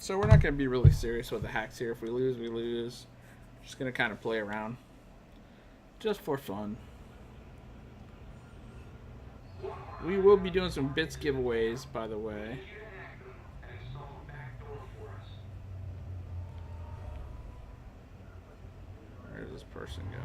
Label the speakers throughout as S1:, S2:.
S1: So we're not going to be really serious with the hacks here. If we lose, we lose. Just going to kind of play around. Just for fun. We will be doing some bits giveaways, by the way. Where is this person going?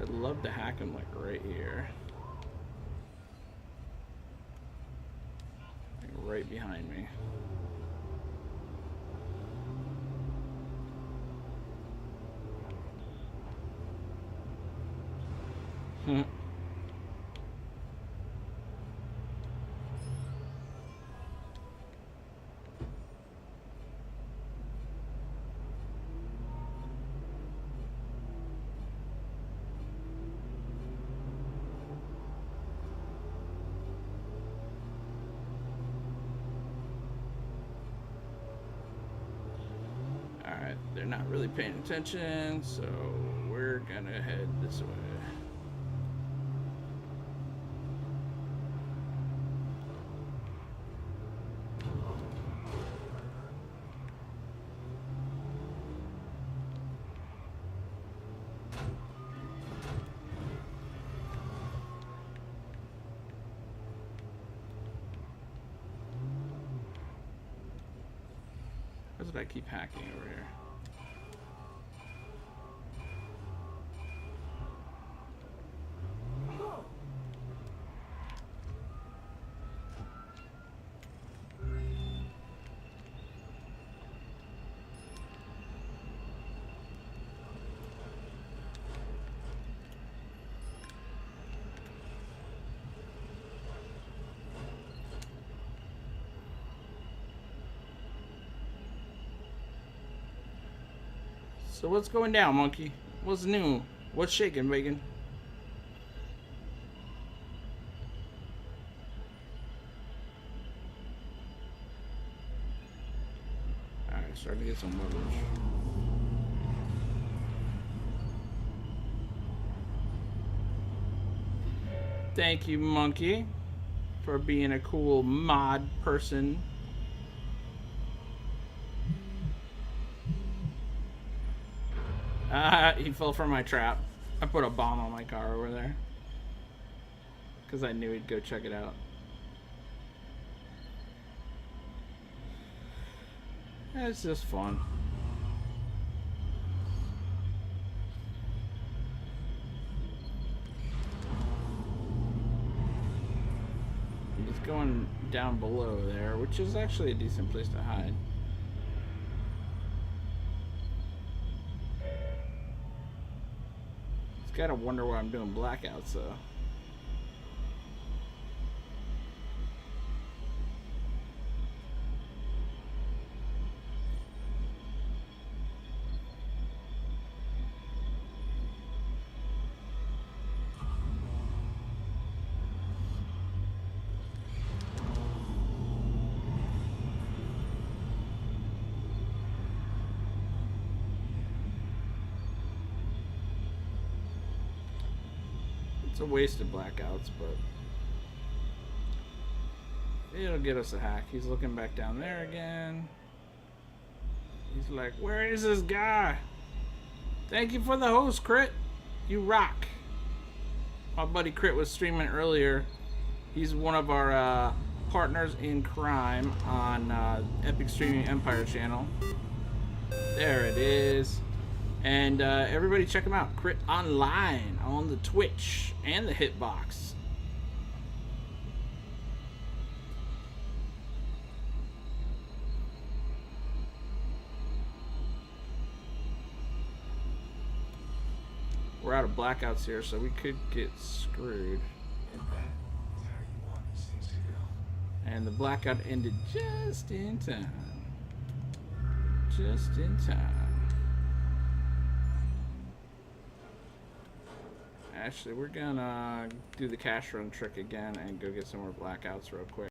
S1: I'd love to hack him like right here. Like right behind me. Alright, they're not really paying attention, so we're gonna head this way. Why did I keep hacking over here? So what's going down, monkey? What's new? What's shaking, bacon? Alright, starting to get some leverage. Thank you, monkey, for being a cool mod person. He fell for my trap. I put a bomb on my car over there because I knew he'd go check it out. It's just fun. I'm just going down below there, which is actually a decent place to hide. Gotta wonder why I'm doing blackouts though. It's a waste of blackouts, but it'll get us a hack. He's looking back down there again. He's like, where is this guy? Thank you for the host, Crit. You rock. My buddy Crit was streaming earlier. He's one of our partners in crime on Epic Streaming Empire channel. There it is. And everybody check him out. Crit Online on the Twitch and the Hitbox. We're out of blackouts here, so we could get screwed. And the blackout ended just in time. Just in time. Actually, we're gonna do the cash run trick again and go get some more blackouts real quick.